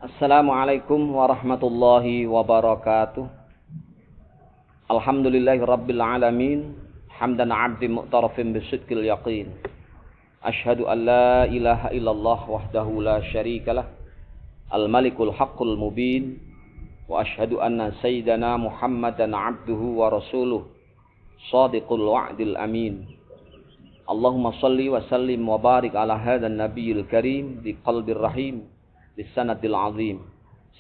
Assalamualaikum warahmatullahi wabarakatuh. Alhamdulillahi rabbil alamin. Hamdan abdi mu'tarafin bisidqil yaqin. Ashhadu an la ilaha illallah wahdahu la syarikalah. Al-malikul haqqul mubin. Wa ashhadu anna sayyidana Muhammadan abduhu wa rasuluh. Shadiqul wa'dil amin. Allahumma salli wa sallim wa barik ala hadhan nabiyil karim bi qalbir rahim. Bisanadil azim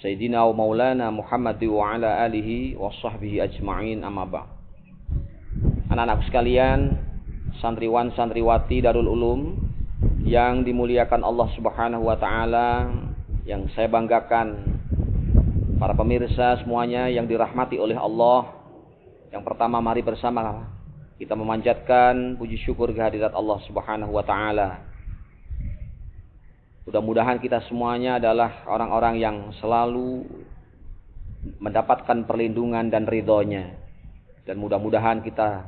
Sayyidina wa maulana Muhammad wa ala alihi wa sahbihi ajma'in, amma ba'd. Anak-anak sekalian, santriwan santriwati Darul Ulum yang dimuliakan Allah Subhanahu wa taala, yang saya banggakan, para pemirsa semuanya yang dirahmati oleh Allah. Yang pertama, mari bersama kita memanjatkan puji syukur kehadirat Allah Subhanahu wa taala. Mudah-mudahan kita semuanya adalah orang-orang yang selalu mendapatkan perlindungan dan ridhonya. Dan mudah-mudahan kita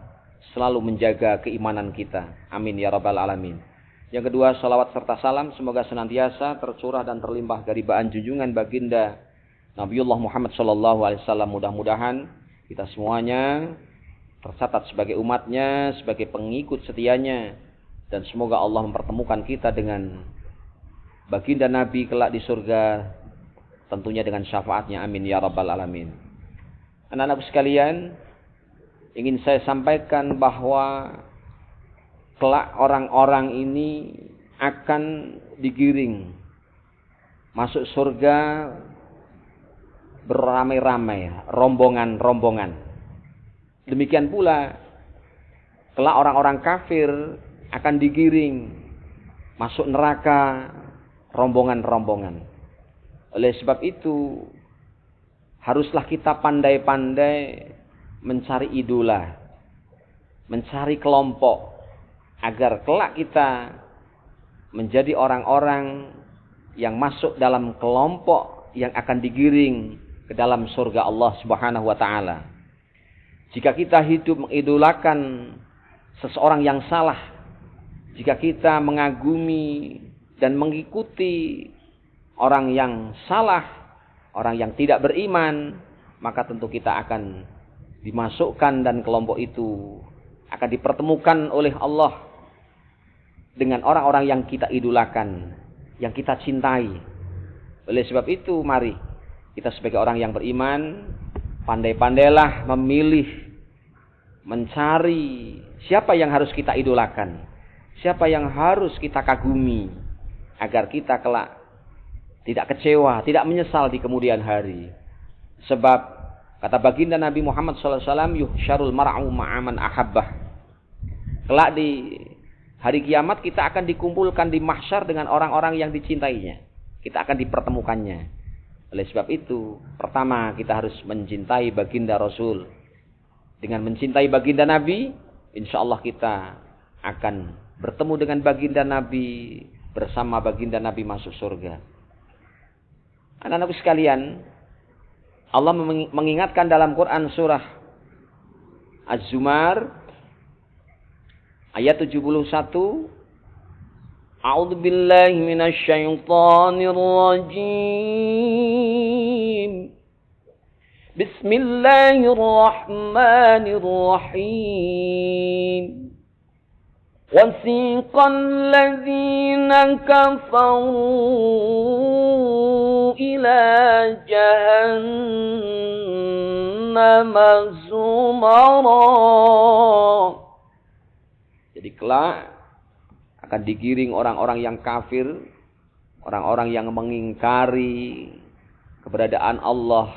selalu menjaga keimanan kita. Amin ya rabbal alamin. Yang kedua, salawat serta salam semoga senantiasa tercurah dan terlimpah dari baan junjungan baginda Nabiullah Muhammad SAW. Mudah-mudahan kita semuanya tercatat sebagai umatnya, sebagai pengikut setianya. Dan semoga Allah mempertemukan kita dengan baginda Nabi kelak di surga, tentunya dengan syafaatnya. Amin ya rabbal alamin. Anak-anak sekalian, ingin saya sampaikan bahwa kelak orang-orang ini akan digiring masuk surga beramai-ramai, rombongan-rombongan. Demikian pula kelak orang-orang kafir akan digiring masuk neraka rombongan-rombongan. Oleh sebab itu, haruslah kita pandai-pandai mencari idola, mencari kelompok, agar kelak kita menjadi orang-orang yang masuk dalam kelompok yang akan digiring ke dalam surga Allah Subhanahu wa taala. Jika kita hidup mengidolakan seseorang yang salah, jika kita mengagumi dan mengikuti orang yang salah, orang yang tidak beriman, maka tentu kita akan dimasukkan dan kelompok itu akan dipertemukan oleh Allah dengan orang-orang yang kita idolakan, yang kita cintai. Oleh sebab itu, mari kita sebagai orang yang beriman, pandai-pandailah memilih, mencari siapa yang harus kita idolakan, siapa yang harus kita kagumi, agar kita kelak tidak kecewa, tidak menyesal di kemudian hari. Sebab kata baginda Nabi Muhammad SAW, yuhsyarul mar'u ma'aman ahabbah. Kelak di hari kiamat kita akan dikumpulkan di mahsyar dengan orang-orang yang dicintainya. Kita akan dipertemukannya. Oleh sebab itu, pertama kita harus mencintai baginda Rasul. Dengan mencintai baginda Nabi, insya Allah kita akan bertemu dengan baginda Nabi, bersama baginda Nabi masuk surga. Anak-anak sekalian, Allah mengingatkan dalam Quran surah Az-Zumar ayat 71, A'udzu billahi minasy syaithanir rajim. Bismillahirrahmanirrahim. وَسِيقَ الَّذِينَ كَفَرُوا إِلَى جَهَنَّمَ زُمَرًا. Jadi kelak akan digiring orang-orang yang kafir, orang-orang yang mengingkari keberadaan Allah,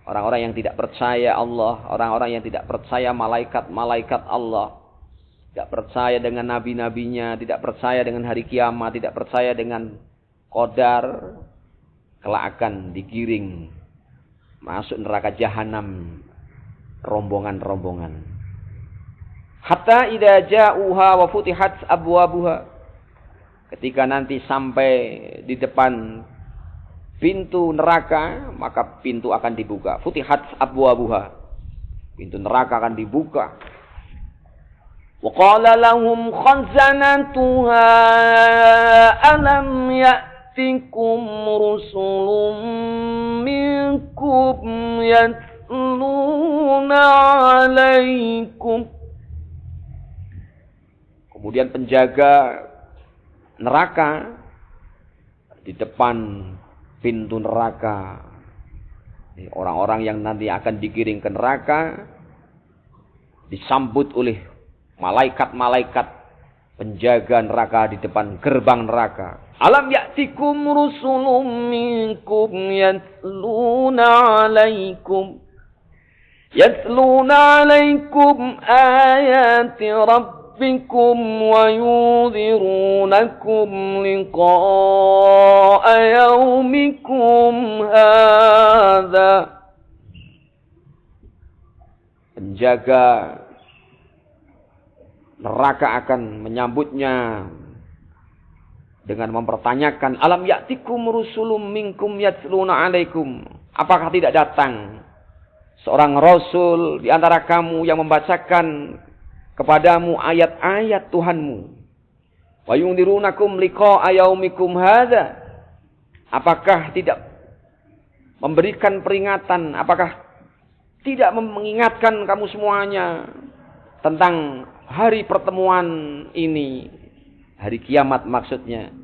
orang-orang yang tidak percaya Allah, orang-orang yang tidak percaya malaikat-malaikat Allah, tidak percaya dengan nabi-nabinya, tidak percaya dengan hari kiamat, tidak percaya dengan qadar, kelak akan digiring masuk neraka jahanam rombongan-rombongan. Hatta idza ja'uha wa futihat abwabuha. Ketika nanti sampai di depan pintu neraka, maka pintu akan dibuka. Futihat abwabuha. Pintu neraka akan dibuka. وقال لهم خزنتها ألم يأتكم ya'tikum rusulun minkum yatluna 'alaikum. Kemudian penjaga neraka di depan pintu neraka, orang-orang yang nanti akan digiring ke neraka disambut oleh malaikat-malaikat penjaga neraka di depan gerbang neraka. Alam ya'tikum rusulun minkum yatluna 'alaikum ayati rabbikum wa yunzirunakum liqa'a yaumikum hadza. Penjaga neraka akan menyambutnya dengan mempertanyakan, alam ya'tikum rusulun minkum yatluna 'alaikum. Apakah tidak datang seorang rasul di antara kamu yang membacakan kepadamu ayat-ayat Tuhanmu? Wa yunzirunakum liqa'a yaumikum hadza. Apakah tidak memberikan peringatan? Apakah tidak mengingatkan kamu semuanya tentang hari pertemuan ini, hari kiamat maksudnya?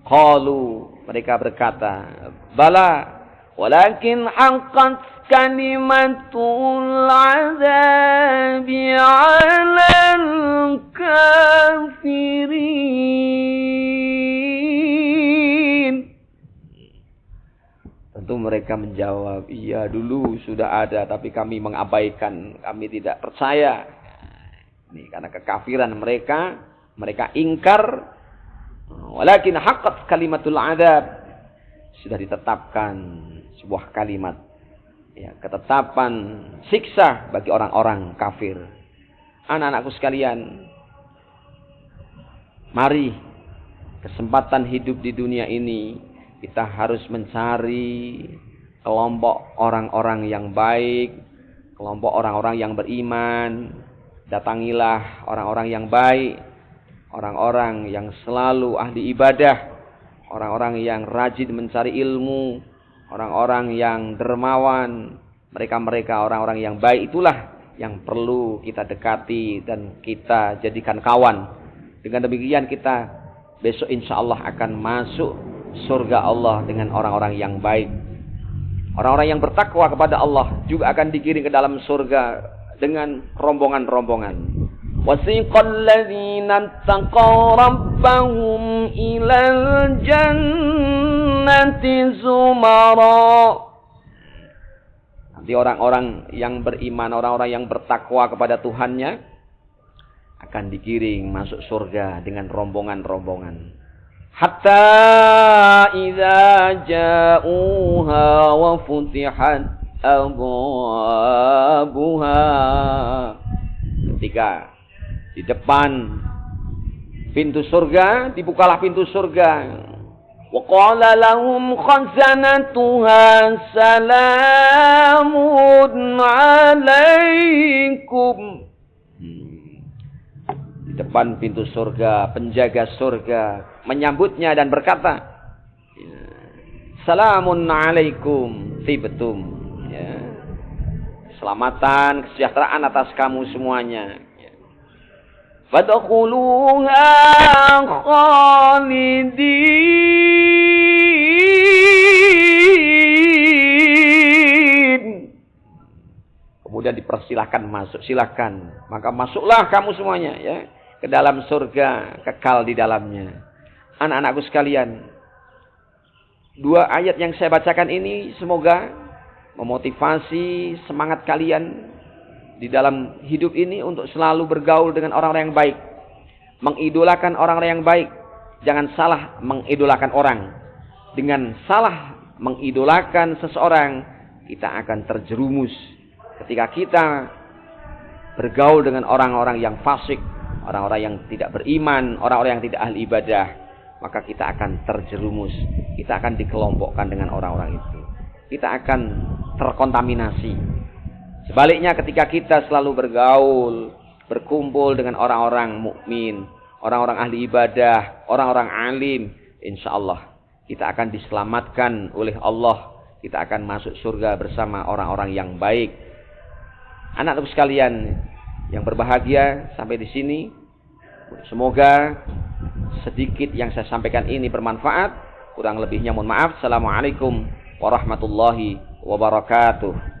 Qalu, mereka berkata, bala, walakin haqqat kalimatul azabi 'alal kafirin. Tentu mereka menjawab, iya dulu sudah ada tapi kami mengabaikan, kami tidak percaya. Ini karena kekafiran mereka, mereka ingkar. Walakin haqqat kalimatul adzab, sudah ditetapkan sebuah kalimat, ya, ketetapan siksa bagi orang-orang kafir. Anak-anakku sekalian, mari kesempatan hidup di dunia ini kita harus mencari kelompok orang-orang yang baik, kelompok orang-orang yang beriman. Datangilah orang-orang yang baik, orang-orang yang selalu ahli ibadah, orang-orang yang rajin mencari ilmu, orang-orang yang dermawan. Mereka-mereka orang-orang yang baik itulah yang perlu kita dekati dan kita jadikan kawan. Dengan demikian kita besok insya Allah akan masuk surga Allah dengan orang-orang yang baik. Orang-orang yang bertakwa kepada Allah juga akan dikirim ke dalam surga dengan rombongan-rombongan. Wasiqal ladzina taqaw rabbahum ilal jannati zumara. Nanti orang-orang yang beriman, orang-orang yang bertakwa kepada Tuhannya akan digiring masuk surga dengan rombongan-rombongan. Hatta idza ja'uha wa futihat abwabuha. Ketika di depan pintu surga, dibukalah pintu surga. Wa qala lahum khazanatuha salamun alaikum. Di depan pintu surga, penjaga surga menyambutnya dan berkata, salamun alaikum tibtum, ya, keselamatan, kesejahteraan atas kamu semuanya. Fadkhuluha khalidin. Kemudian dipersilahkan masuk, silakan. Maka masuklah kamu semuanya, ya, ke dalam surga, kekal di dalamnya. Anak-anakku sekalian, dua ayat yang saya bacakan ini semoga memotivasi semangat kalian di dalam hidup ini untuk selalu bergaul dengan orang-orang yang baik, mengidolakan orang-orang yang baik. Jangan salah mengidolakan orang. Dengan salah mengidolakan seseorang, kita akan terjerumus. Ketika kita bergaul dengan orang-orang yang fasik, orang-orang yang tidak beriman, orang-orang yang tidak ahli ibadah, maka kita akan terjerumus. Kita akan dikelompokkan dengan orang-orang itu. Kita akan terkontaminasi. Sebaliknya ketika kita selalu bergaul, berkumpul dengan orang-orang mukmin, orang-orang ahli ibadah, orang-orang alim, insyaallah kita akan diselamatkan oleh Allah. Kita akan masuk surga bersama orang-orang yang baik. Anak-anak sekalian yang berbahagia, sampai di sini semoga sedikit yang saya sampaikan ini bermanfaat. Kurang lebihnya mohon maaf. Assalamualaikum warahmatullahi wabarakatuh.